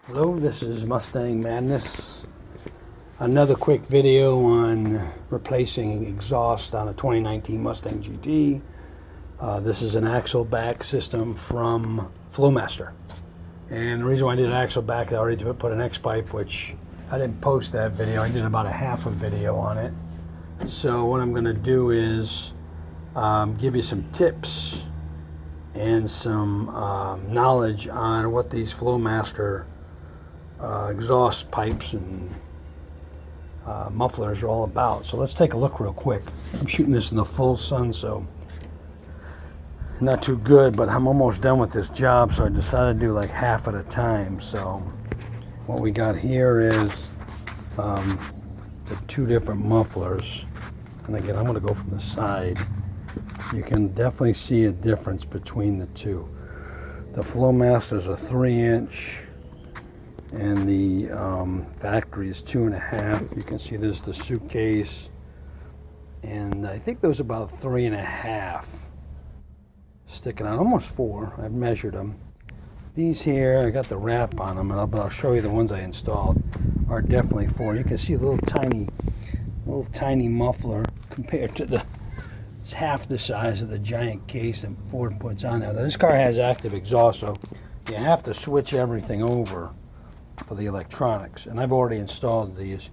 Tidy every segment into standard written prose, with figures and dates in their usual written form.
Hello, this is Mustang Madness. Another quick video on replacing exhaust on a 2019 Mustang GT. This is an axle back system from Flowmaster. And the reason why I did an axle back, I already put an X-pipe, which I didn't post that video. I did about a half a video on it. So what I'm going to do is give you some tips and some knowledge on what these Flowmaster exhaust pipes and mufflers are all about. So let's take a look real quick. I'm shooting this in the full sun, so not too good, but I'm almost done with this job, so I decided to do like half at a time. So what we got here is the two different mufflers, and again I'm going to go from the side. You can definitely see a difference between the two. The Flowmaster's a 3-inch and the factory is 2.5. You can see there's the suitcase, and I think those about 3.5 sticking out, almost 4. I've measured them. These here, I got the wrap on them, but I'll show you the ones I installed are definitely 4. You can see a little tiny muffler compared to it's half the size of the giant case that Ford puts on there. Now, this car has active exhaust, so you have to switch everything over for the electronics, and I've already installed these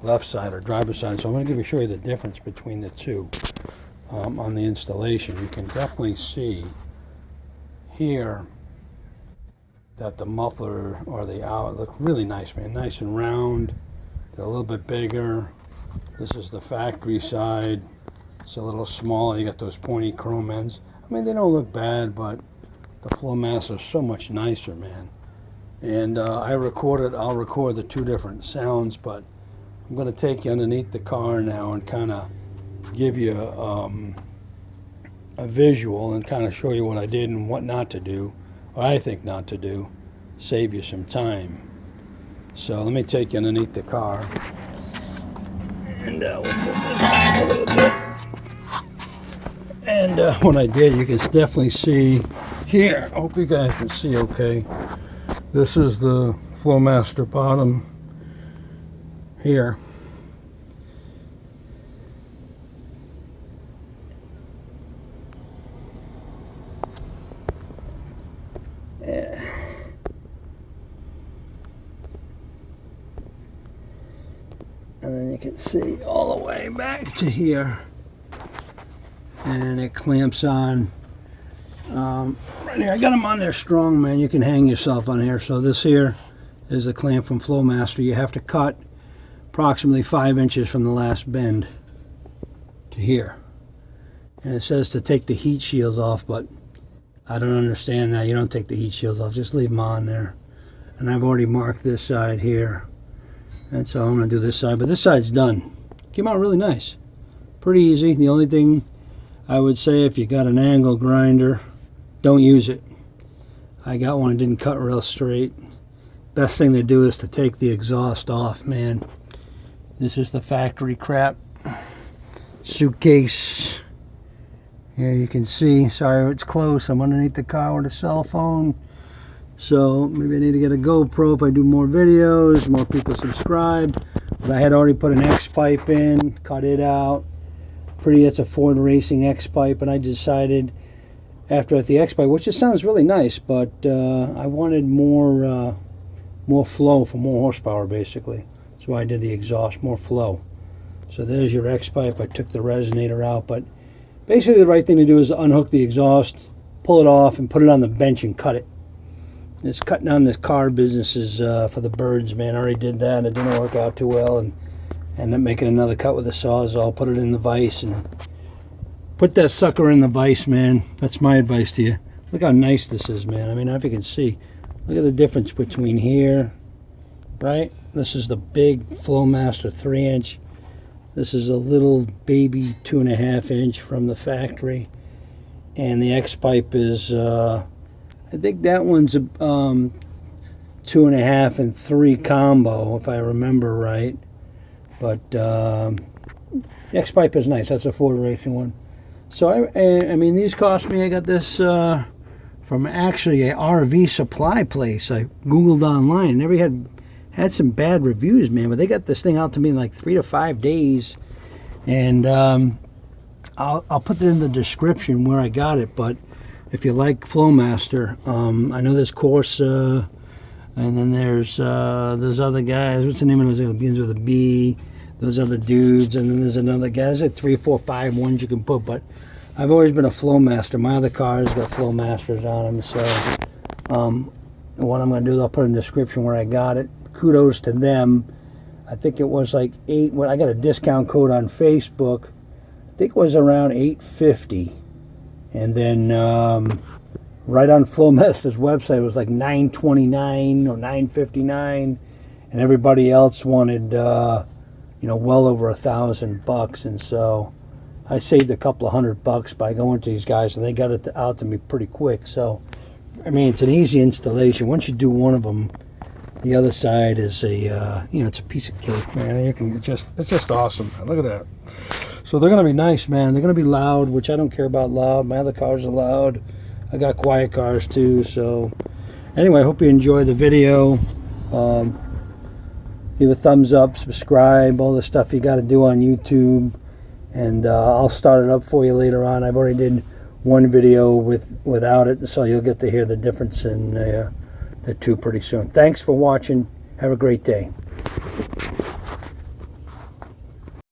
left side or driver's side, so I'm going to show you the difference between the two on the installation. You can definitely see here that the muffler or the out look really nice, man, nice and round. They're a little bit bigger. This is the factory side. It's a little smaller. You got those pointy chrome ends. I mean, they don't look bad, but the Flowmaster is so much nicer, man. And I'll record the two different sounds, but I'm going to take you underneath the car now and kind of give you a visual and kind of show you what I did and what not to do, or I think not to do, save you some time. So let me take you underneath the car, and we'll put this back a little bit. And what I did, you can definitely see here. I hope you guys can see okay. This is the Flowmaster bottom here. Yeah. And then you can see all the way back to here. And it clamps on. Right here, I got them on there strong, man. You can hang yourself on here. So this here is the clamp from Flowmaster. You have to cut approximately 5 inches from the last bend to here. And it says to take the heat shields off, but I don't understand that. You don't take the heat shields off, just leave them on there. And I've already marked this side here. And so I'm going to do this side, but this side's done. Came out really nice. Pretty easy. The only thing I would say, if you got an angle grinder, don't use it. I got one that didn't cut real straight. Best thing to do is to take the exhaust off, man. This is the factory crap. Suitcase. Here you can see, sorry it's close, I'm underneath the car with a cell phone. So maybe I need to get a GoPro if I do more videos, more people subscribe. But I had already put an X-pipe in, cut it out. It's a Ford Racing X-pipe, and I decided after the X-pipe, which just sounds really nice, but I wanted more flow for more horsepower, basically. That's why I did the exhaust, more flow. So there's your X-pipe. I took the resonator out, but basically the right thing to do is unhook the exhaust, pull it off, and put it on the bench and cut it. It's cutting down the car businesses for the birds, man. I already did that, and it didn't work out too well, and then making another cut with a Sawzall, put it in the vise, and put that sucker in the vise, man. That's my advice to you. Look how nice this is, man. I mean, if you can see, look at the difference between here, right? This is the big Flowmaster 3-inch. This is a little baby 2.5-inch from the factory. And the X-pipe is, I think that one's a 2.5 and 3 combo, if I remember right. But the X-pipe is nice. That's a Ford Racing one. So I mean, these cost me. I got this from actually a RV supply place. I googled online and every had some bad reviews, man, but they got this thing out to me in like 3 to 5 days. And I'll put it in the description where I got it. But if you like Flowmaster, I know there's Corsa, and then there's those other guys. What's the name of those? It begins with a B. Those other dudes, and then there's another guy. There's like 3, 4, 5 ones you can put. But I've always been a Flowmaster. My other cars got Flowmasters on them. So what I'm going to do is I'll put in the description where I got it. Kudos to them. I think it was like I got a discount code on Facebook. I think it was around $8.50. And then right on Flowmaster's website, it was like $9.29 or $9.59. And everybody else wanted, well over $1,000. And so I saved a couple of $100 by going to these guys, and they got it out to me pretty quick. So, I mean, it's an easy installation. Once you do one of them, the other side is it's a piece of cake, man. It's just awesome, man. Look at that. So they're gonna be nice, man. They're gonna be loud, which I don't care about loud. My other cars are loud. I got quiet cars too. So anyway, I hope you enjoy the video. Give a thumbs up, subscribe, all the stuff you got to do on YouTube, and I'll start it up for you later on. I've already did one video without it, so you'll get to hear the difference in the two pretty soon. Thanks for watching. Have a great day.